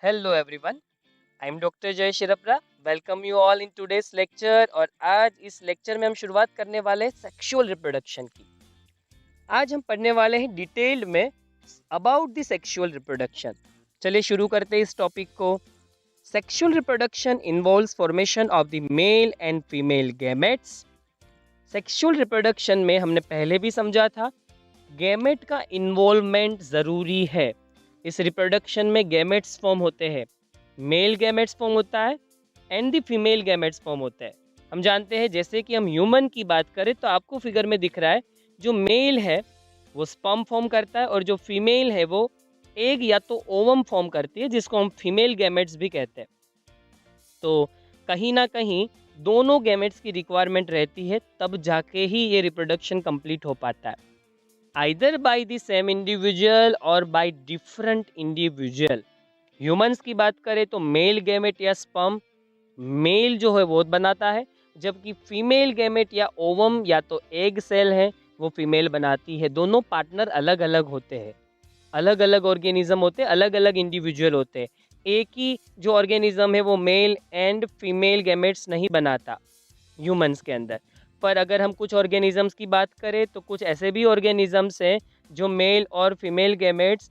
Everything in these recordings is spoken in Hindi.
Hello everyone, I'm Dr. Jay Shirapra. Welcome you all in today's lecture. और आज इस लेक्चर में हम शुरुआत करने वाले हैं सेक्सुअल रिप्रोडक्शन की। आज हम पढ़ने वाले हैं डिटेल्ड में अबाउट द सेक्सुअल रिप्रोडक्शन। चलिए शुरू करते हैं इस टॉपिक को। Sexual reproduction involves formation of the mail and female gametes. Sexual reproduction में हमने पहले भी समझा था, गैमेट का इन्वॉल्वमेंट ज़रूरी है। इस रिप्रोडक्शन में गैमेट्स फॉर्म होते हैं, मेल गैमेट्स फॉर्म होता है and the female gametes form होता है। हम जानते हैं, जैसे कि हम ह्यूमन की बात करें तो आपको फिगर में दिख रहा है, जो मेल है वो स्पर्म फॉर्म करता है और जो फीमेल है वो एग या तो ओवम फॉर्म करती है, जिसको हम फीमेल गैमेट्स भी कहते हैं। तो कहीं ना कहीं दोनों गैमेट्स की रिक्वायरमेंट रहती है, तब जाके ही ये रिप्रोडक्शन कंप्लीट हो पाता है, either by the same individual और बाय डिफरेंट इंडिविजुअल। ह्यूमंस की बात करें तो मेल गैमेट या स्पर्म मेल जो है वो बनाता है, जबकि फीमेल गैमेट या ओवम या तो एग सेल है वो फीमेल बनाती है। दोनों पार्टनर अलग अलग होते हैं, अलग अलग ऑर्गेनिज्म होते हैं, अलग अलग इंडिविजुअल होते हैं। एक ही जो ऑर्गेनिज्म है वो मेल एंड फीमेल गैमेट्स नहीं बनाता ह्यूमंस के अंदर। पर अगर हम कुछ ऑर्गेनिजम्स की बात करें तो कुछ ऐसे भी ऑर्गेनिजम्स हैं जो मेल और फीमेल गैमेट्स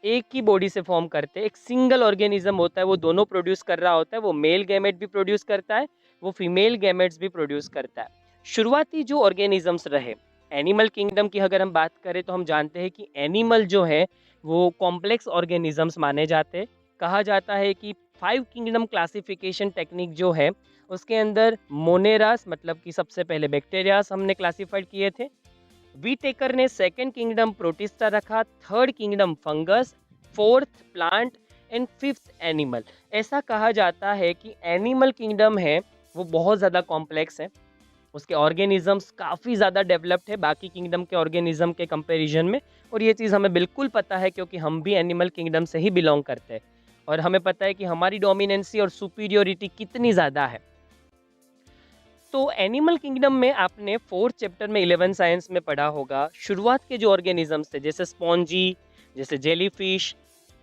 एक ही बॉडी से फॉर्म करते हैं। एक सिंगल ऑर्गेनिज्म होता है, वो दोनों प्रोड्यूस कर रहा होता है, वो मेल गैमेट भी प्रोड्यूस करता है, वो फीमेल गैमेट्स भी प्रोड्यूस करता है। शुरुआती जो ऑर्गेनिजम्स रहे एनिमल किंगडम की अगर हम बात करें तो हम जानते हैं कि एनिमल जो है वो कॉम्प्लेक्स ऑर्गेनिजम्स माने जाते हैं। कहा जाता है कि 5 किंगडम क्लासिफिकेशन टेक्निक जो है उसके अंदर मोनेरास मतलब कि सबसे पहले बैक्टीरियास हमने क्लासिफाइड किए थे। वीटेकर ने सेकंड किंगडम प्रोटिस्टा रखा, third kingdom fungus, fourth plant and fifth animal. ऐसा कहा जाता है कि एनिमल किंगडम है वो बहुत ज़्यादा कॉम्प्लेक्स है, उसके ऑर्गेनिजम्स काफ़ी ज़्यादा डेवलप्ड है बाकी किंगडम के ऑर्गेनिज्म के कंपैरिजन में। और ये चीज़ हमें बिल्कुल पता है क्योंकि हम भी एनिमल किंगडम से ही बिलोंग करते हैं और हमें पता है कि हमारी डोमिनेंसी और सुपीरियोरिटी कितनी ज़्यादा है। तो एनिमल किंगडम में आपने 4th चैप्टर में 11 साइंस में पढ़ा होगा, शुरुआत के जो ऑर्गेनिजम्स थे जैसे स्पॉन्जी, जैसे जेलीफिश,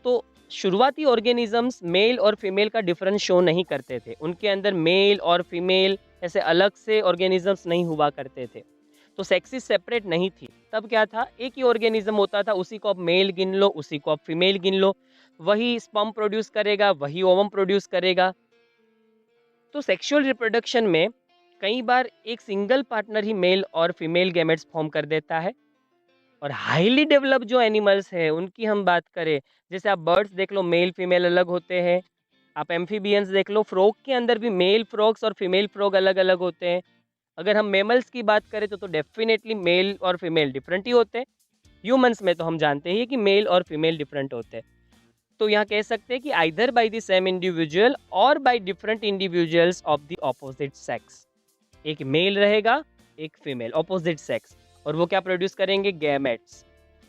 तो शुरुआती ऑर्गेनिजम्स मेल और फीमेल का डिफरेंस शो नहीं करते थे। उनके अंदर मेल और फीमेल ऐसे अलग से ऑर्गेनिजम्स नहीं हुआ करते थे, तो सेक्सिस सेपरेट नहीं थी। तब क्या था, एक ही ऑर्गेनिज्म होता था, उसी को आप मेल गिन लो, उसी को आप फीमेल गिन लो, वही स्पर्म प्रोड्यूस करेगा, वही ओवम प्रोड्यूस करेगा। तो सेक्सुअल रिप्रोडक्शन में कई बार एक सिंगल पार्टनर ही मेल और फीमेल गैमेट्स फॉर्म कर देता है। और हाईली डेवलप जो एनिमल्स हैं उनकी हम बात करें, जैसे आप बर्ड्स देख लो, मेल फीमेल अलग होते हैं। आप एम्फीबियंस देख लो, फ्रॉग के अंदर भी मेल फ्रॉग्स और फीमेल फ्रॉग अलग अलग होते हैं। अगर हम मेमल्स की बात करें तो डेफिनेटली मेल और फीमेल डिफरेंट ही होते हैं। ह्यूमंस में तो हम जानते हैं कि मेल और फीमेल डिफरेंट होते हैं। तो यहाँ कह सकते हैं कि either by the same individual और by different individuals of the opposite sex. एक मेल रहेगा, एक फीमेल, ऑपोजिट सेक्स, और वो क्या प्रोड्यूस करेंगे, gametes.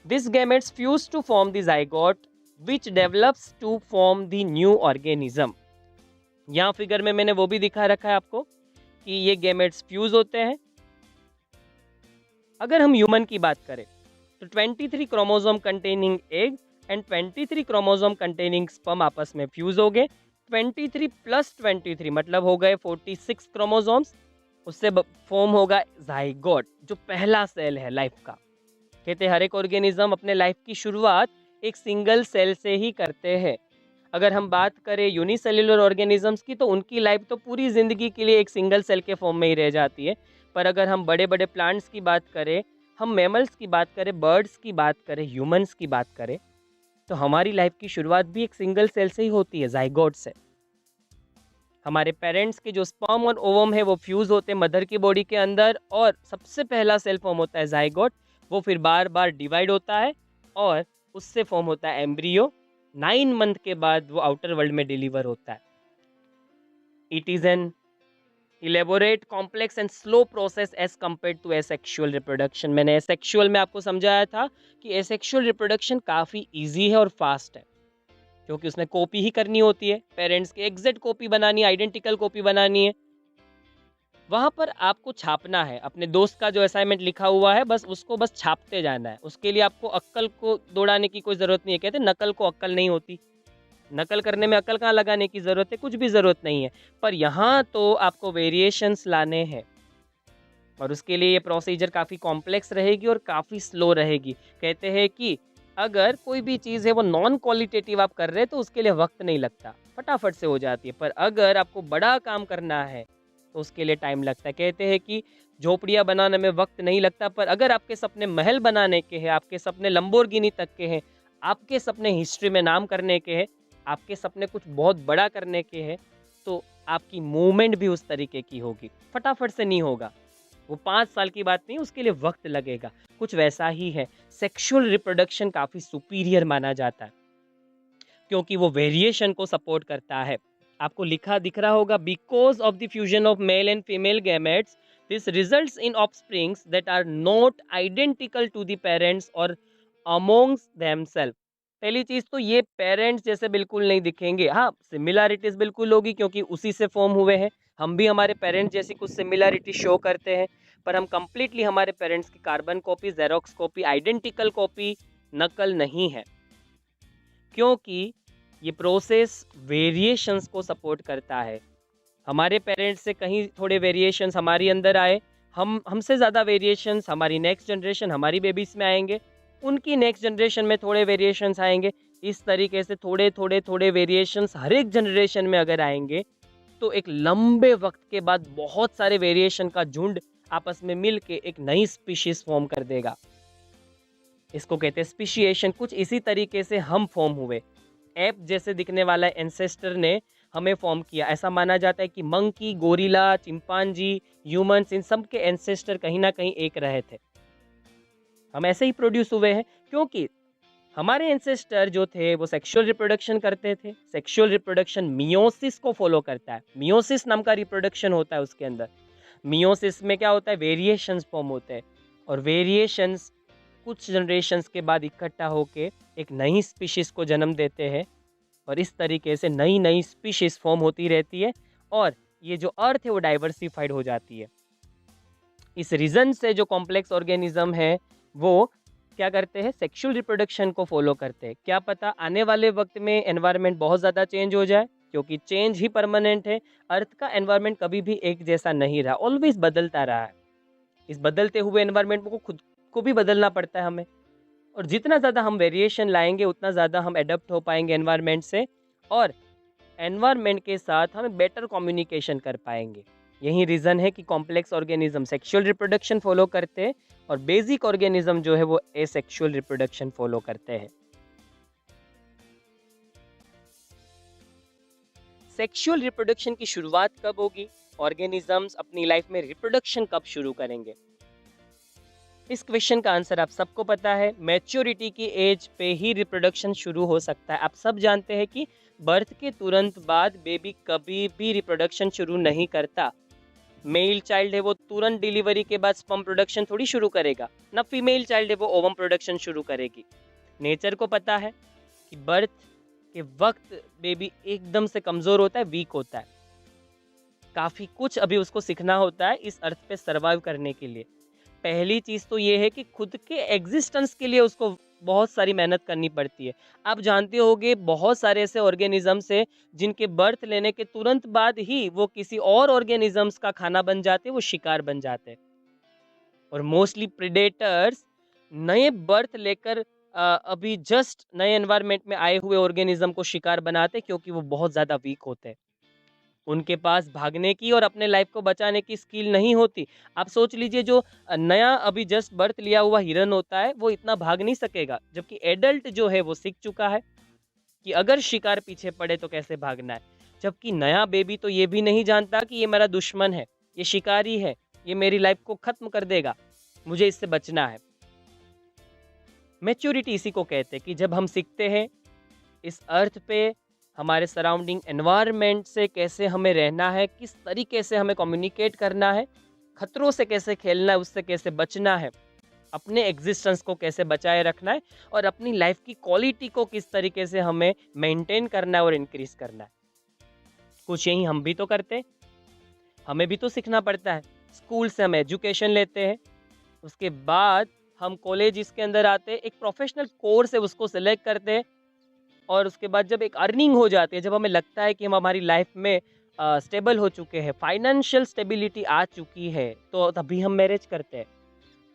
This gametes fuse to form the zygote which develops to form the new organism. यहाँ फिगर में मैंने वो भी दिखा रखा है आपको कि ये गैमेट्स फ्यूज होते हैं। अगर हम ह्यूमन की बात करें तो 23 chromosome containing egg and 23 chromosome containing sperm आपस में फ्यूज हो गए। 23 प्लस 23 मतलब हो गए 46 क्रोमोसोम्स। उससे फॉर्म होगा जाइगोट, जो पहला सेल है लाइफ का। कहते हैं हर एक ऑर्गेनिज्म अपने लाइफ की शुरुआत एक सिंगल सेल से ही करते हैं। अगर हम बात करें यूनिसेल्युलर ऑर्गेनिजम्स की तो उनकी लाइफ तो पूरी ज़िंदगी के लिए एक सिंगल सेल के फॉर्म में ही रह जाती है। पर अगर हम बड़े बड़े प्लांट्स की बात करें, हम मैमल्स की बात करें, बर्ड्स की बात करें, ह्यूमंस की बात करें, तो हमारी लाइफ की शुरुआत भी एक सिंगल सेल से ही होती है, जाइगोट से। हमारे पेरेंट्स के जो स्पर्म और ओवम है वो फ्यूज़ होते हैं मदर की बॉडी के अंदर, और सबसे पहला सेल फॉर्म होता है जाइगोट। वो फिर बार बार डिवाइड होता है और उससे फॉर्म होता है एम्ब्रियो। 9 मंथ के बाद वो आउटर वर्ल्ड में डिलीवर होता है। It is an elaborate complex and slow process as compare to asexual reproduction. मैंने एसेक्सुअल में आपको समझाया था कि एसेक्सुअल रिप्रोडक्शन काफ़ी ईजी है और फास्ट है, क्योंकि उसमें कॉपी ही करनी होती है, पेरेंट्स की एग्जैक्ट कॉपी बनानी है, आइडेंटिकल कॉपी बनानी है। वहाँ पर आपको छापना है, अपने दोस्त का जो असाइनमेंट लिखा हुआ है बस उसको बस छापते जाना है। उसके लिए आपको अक्कल को दौड़ाने की कोई ज़रूरत नहीं है। कहते हैं नकल को अक्कल नहीं होती। नकल करने में अकल कहाँ लगाने की ज़रूरत है, कुछ भी ज़रूरत नहीं है। पर यहाँ तो आपको वेरिएशंस लाने हैं और उसके लिए ये प्रोसीजर काफ़ी कॉम्प्लेक्स रहेगी और काफ़ी स्लो रहेगी। कहते हैं कि अगर कोई भी चीज़ है वो नॉन क्वालिटेटिव आप कर रहे हैं तो उसके लिए वक़्त नहीं लगता, फटाफट से हो जाती है। पर अगर आपको बड़ा काम करना है तो उसके लिए टाइम लगता है। कहते हैं कि झोपड़ियाँ बनाने में वक़्त नहीं लगता, पर अगर आपके सपने महल बनाने के हैं, आपके सपने लंबोर्गिनी तक के हैं, आपके सपने हिस्ट्री में नाम करने के हैं, आपके सपने कुछ बहुत बड़ा करने के हैं, तो आपकी मूवमेंट भी उस तरीके की होगी, फटाफट से नहीं होगा। वो 5 साल की बात नहीं, उसके लिए वक़्त लगेगा। कुछ वैसा ही है, सेक्सुअल रिप्रोडक्शन काफ़ी सुपीरियर माना जाता है, क्योंकि वो वेरिएशन को सपोर्ट करता है। आपको लिखा दिख रहा होगा, because of the fusion of male and female gametes, this results in offsprings that are not identical to the parents और अमॉन्ग्स देमसेल्फ। पहली चीज़ तो ये पेरेंट्स जैसे बिल्कुल नहीं दिखेंगे। हाँ, सिमिलैरिटीज़ बिल्कुल होगी क्योंकि उसी से फ़ॉर्म हुए हैं। हम भी हमारे पेरेंट्स जैसी कुछ सिमिलैरिटी शो करते हैं, पर हम कंप्लीटली हमारे पेरेंट्स की carbon copy, xerox copy, identical copy, नकल नहीं है। क्योंकि ये प्रोसेस वेरिएशंस को सपोर्ट करता है। हमारे पेरेंट्स से कहीं थोड़े वेरिएशंस हमारे अंदर आए, हमसे ज़्यादा वेरिएशंस हमारी नेक्स्ट जनरेशन, हमारी बेबीज़ में आएँगे, उनकी नेक्स्ट जनरेशन में थोड़े वेरिएशंस आएँगे। इस तरीके से थोड़े-थोड़े वेरिएशंस हर एक जनरेशन में अगर आएँगे, तो एक लंबे वक़्त के बाद बहुत सारे वेरिएशन का झुंड आपस में मिल के एक नई स्पीशीज़ फ़ॉर्म कर देगा। इसको कहते हैं स्पीशिएशन। कुछ इसी तरीके से हम फ़ॉर्म हुए। एप जैसे दिखने वाला एंसेस्टर ने हमें फॉर्म किया। ऐसा माना जाता है कि मंकी, गोरिल्ला, चिंपांजी, ह्यूमन्स, इन सब के एंसेस्टर कहीं न कहीं एक रहे थे। हम ऐसे ही प्रोड्यूस हुए हैं क्योंकि हमारे एंसेस्टर जो थे वो सेक्सुअल रिप्रोडक्शन करते थे। सेक्सुअल रिप्रोडक्शन मियोसिस को फॉलो करता है। मियोसिस नाम का रिप्रोडक्शन होता है उसके अंदर। मियोसिस में क्या होता है, वेरिएशंस फॉर्म होते हैं और वेरिएशंस कुछ जनरेशंस के बाद इकट्ठा होके एक नई स्पीशीज़ को जन्म देते हैं और इस तरीके से नई नई स्पीशीज़ फॉर्म होती रहती है और ये जो अर्थ है वो डाइवर्सिफाइड हो जाती है। इस रीज़न से जो कॉम्प्लेक्स ऑर्गेनिज्म है वो क्या करते हैं, सेक्सुअल रिप्रोडक्शन को फॉलो करते हैं। क्या पता आने वाले वक्त में एनवायरनमेंट बहुत ज़्यादा चेंज हो जाए, क्योंकि चेंज ही परमानेंट है। अर्थ का एनवायरनमेंट कभी भी एक जैसा नहीं रहा, ऑलवेज बदलता रहा है। इस बदलते हुए एनवायरनमेंट को खुद को भी बदलना पड़ता है हमें, और जितना ज़्यादा हम वेरिएशन लाएंगे उतना ज़्यादा हम एडप्ट हो पाएंगे एनवायरनमेंट से और एनवायरनमेंट के साथ हम बेटर कम्युनिकेशन कर पाएंगे। यही रीज़न है कि complex organism sexual reproduction follow करते हैं और बेसिक ऑर्गेनिज्म जो है वो एसेक्सुअल रिप्रोडक्शन फॉलो करते हैं। सेक्सुअल रिप्रोडक्शन की शुरुआत कब होगी, ऑर्गेनिजम्स अपनी लाइफ में रिप्रोडक्शन कब शुरू करेंगे? इस क्वेश्चन का आंसर आप सबको पता है। मैच्योरिटी की एज पे ही रिप्रोडक्शन शुरू हो सकता है। आप सब जानते हैं कि बर्थ के तुरंत बाद बेबी कभी भी रिप्रोडक्शन शुरू नहीं करता। मेल चाइल्ड है वो तुरंत डिलीवरी के बाद स्पर्म प्रोडक्शन थोड़ी शुरू करेगा, ना फीमेल चाइल्ड है वो ओवम प्रोडक्शन शुरू करेगी। नेचर को पता है कि बर्थ के वक्त बेबी एकदम से कमज़ोर होता है, वीक होता है। काफ़ी कुछ अभी उसको सीखना होता है इस अर्थ पे सर्वाइव करने के लिए। पहली चीज़ तो ये है कि खुद के एग्जिस्टेंस के लिए उसको बहुत सारी मेहनत करनी पड़ती है। आप जानते होंगे बहुत सारे ऐसे ऑर्गेनिजम्स हैं जिनके बर्थ लेने के तुरंत बाद ही वो किसी और ऑर्गेनिजम्स का खाना बन जाते हैं, वो शिकार बन जाते हैं। और मोस्टली प्रेडेटर्स नए बर्थ लेकर अभी जस्ट नए एनवायरनमेंट में आए हुए ऑर्गेनिज्म को शिकार बनाते हैं, क्योंकि वो बहुत ज़्यादा वीक होते हैं। उनके पास भागने की और अपने लाइफ को बचाने की स्किल नहीं होती। आप सोच लीजिए जो नया अभी जस्ट बर्थ लिया हुआ हिरन होता है वो इतना भाग नहीं सकेगा, जबकि एडल्ट जो है वो सीख चुका है कि अगर शिकार पीछे पड़े तो कैसे भागना है। जबकि नया बेबी तो ये भी नहीं जानता कि ये मेरा दुश्मन है, ये शिकारी है, ये मेरी लाइफ को खत्म कर देगा, मुझे इससे बचना है। मैच्योरिटी इसी को कहते हैं कि जब हम सीखते हैं इस अर्थ पे हमारे सराउंडिंग एनवायरनमेंट से कैसे हमें रहना है, किस तरीके से हमें कम्युनिकेट करना है, खतरों से कैसे खेलना है, उससे कैसे बचना है, अपने एग्जिस्टेंस को कैसे बचाए रखना है और अपनी लाइफ की क्वालिटी को किस तरीके से हमें मेंटेन करना है और इंक्रीज करना है। कुछ यही हम भी तो करते हैं, हमें भी तो सीखना पड़ता है। स्कूल से हम एजुकेशन लेते हैं, उसके बाद हम कॉलेज इसके अंदर आते हैं, एक प्रोफेशनल कोर्स है उसको सिलेक्ट करते हैं, और उसके बाद जब एक अर्निंग हो जाती है, जब हमें लगता है कि हम हमारी लाइफ में स्टेबल हो चुके हैं, फाइनेंशियल स्टेबिलिटी आ चुकी है, तो तभी हम मैरिज करते हैं।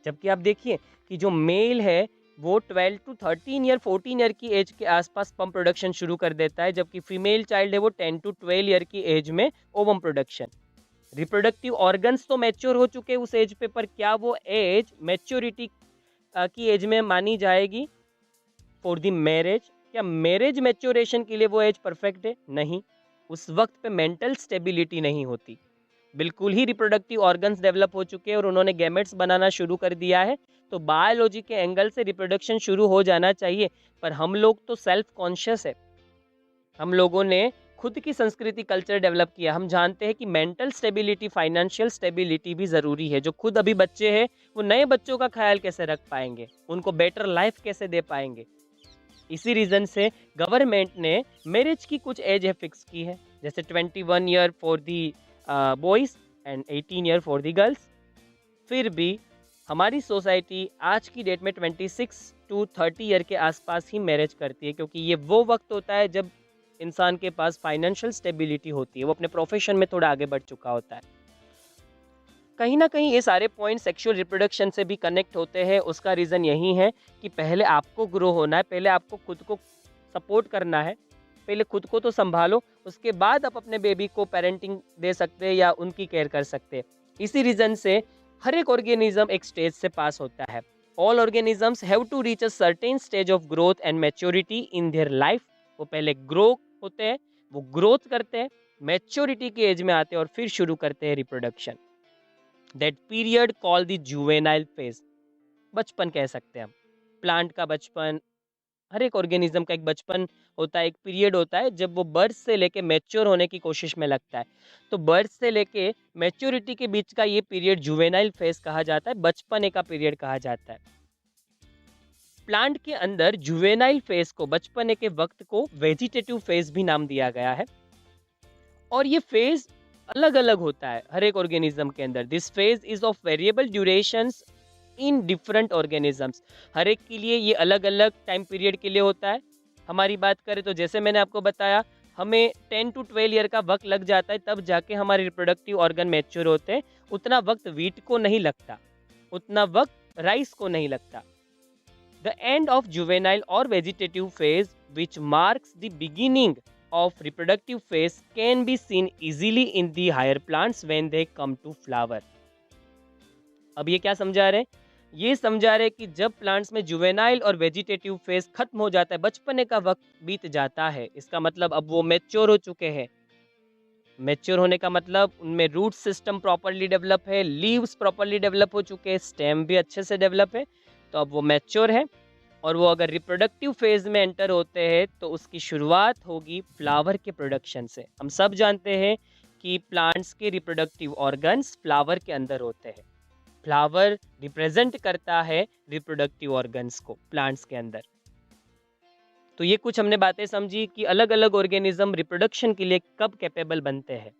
जबकि आप देखिए कि जो मेल है वो 12 टू 13 ईयर 14 ईयर की एज के आसपास स्पर्म प्रोडक्शन शुरू कर देता है, जबकि फीमेल चाइल्ड है वो 10 टू 12 ईयर की एज में ओवम प्रोडक्शन। रिप्रोडक्टिव ऑर्गन्स तो मैच्योर हो चुके हैं उस एज पे, पर क्या वो एज मैच्योरिटी की एज में मानी जाएगी फॉर द मैरिज? क्या मैरिज मैच्योरेशन के लिए वो एज परफेक्ट है? नहीं। उस वक्त पे मेंटल स्टेबिलिटी नहीं होती, बिल्कुल ही रिप्रोडक्टिव ऑर्गन्स डेवलप हो चुके हैं और उन्होंने गैमेट्स बनाना शुरू कर दिया है। तो बायोलॉजी के एंगल से रिप्रोडक्शन शुरू हो जाना चाहिए, पर हम लोग तो सेल्फ कॉन्शियस है। हम लोगों ने खुद की संस्कृति कल्चर डेवलप किया। हम जानते हैं कि मेंटल स्टेबिलिटी, फाइनेंशियल स्टेबिलिटी भी ज़रूरी है। जो खुद अभी बच्चे हैं वो नए बच्चों का ख्याल कैसे रख पाएंगे, उनको बेटर लाइफ कैसे दे पाएंगे? इसी रीज़न से गवर्नमेंट ने मैरिज की कुछ एज है फिक्स की है, जैसे 21 year for the boys and 18 year for the girls. फिर भी हमारी सोसाइटी आज की डेट में 26 टू 30 ईयर के आसपास ही मैरिज करती है, क्योंकि ये वो वक्त होता है जब इंसान के पास फाइनेंशियल स्टेबिलिटी होती है, वो अपने प्रोफेशन में थोड़ा आगे बढ़ चुका होता है। कहीं ना कहीं ये सारे पॉइंट सेक्सुअल रिप्रोडक्शन से भी कनेक्ट होते हैं। उसका रीज़न यही है कि पहले आपको ग्रो होना है, पहले आपको खुद को सपोर्ट करना है, पहले खुद को तो संभालो, उसके बाद आप अपने बेबी को पेरेंटिंग दे सकते हैं या उनकी केयर कर सकते हैं। इसी रीज़न से हर एक ऑर्गेनिज्म एक स्टेज से पास होता है। All organisms have to reach a certain stage of growth and maturity in their life. वो पहले ग्रो होते हैं, वो ग्रोथ करते हैं, मैच्योरिटी की एज में आते हैं और फिर शुरू करते हैं reproduction. That period call the juvenile phase, बचपन कह सकते हैं हम। प्लांट का बचपन, हर एक ऑर्गेनिज्म का एक बचपन होता है, एक पीरियड होता है जब वो बर्थ से लेके मैच्योर होने की कोशिश में लगता है। तो बर्थ से लेके मैच्योरिटी के बीच का ये पीरियड जुवेनाइल फेज कहा जाता है, बचपने का पीरियड कहा जाता है। प्लांट के अंदर जुवेनाइल फेज को, बचपने के वक्त को, वेजिटेटिव फेज भी नाम दिया गया है। और ये फेज अलग अलग होता है हर एक ऑर्गेनिज्म के अंदर। This phase is of variable durations in different organisms. हर एक के लिए ये अलग अलग टाइम पीरियड के लिए होता है। हमारी बात करें तो जैसे मैंने आपको बताया, हमें 10 टू 12 ईयर का वक्त लग जाता है, तब जाके हमारे रिप्रोडक्टिव ऑर्गन मैच्योर होते हैं। उतना वक्त वीट को नहीं लगता, उतना वक्त राइस को नहीं लगता। द एंड ऑफ जुवेनाइल और vegetative phase which marks the beginning of reproductive phase can be seen easily in the higher plants when they come to flower। अब ये क्या समझा रहे हैं? ये समझा रहे कि जब प्लांट्स में जुवेनाइल और वेजिटेटिव फेज खत्म हो जाता है, बचपने का वक्त बीत जाता है, इसका मतलब अब वो मैच्योर हो चुके हैं। मैच्योर होने का मतलब उनमें रूट सिस्टम प्रॉपरली डेवलप है, लीव्स प्रॉपरली डेवलप हो चुके हैं, स्टेम भी अच्छे से डेवलप है, तो अब वो मैच्योर है। और वो अगर रिप्रोडक्टिव फेज में एंटर होते हैं तो उसकी शुरुआत होगी फ्लावर के प्रोडक्शन से। हम सब जानते हैं कि प्लांट्स के रिप्रोडक्टिव ऑर्गन्स फ्लावर के अंदर होते हैं। फ्लावर रिप्रेजेंट करता है रिप्रोडक्टिव ऑर्गन्स को प्लांट्स के अंदर। तो ये कुछ हमने बातें समझी कि अलग अलग ऑर्गेनिज्म रिप्रोडक्शन के लिए कब कैपेबल बनते हैं।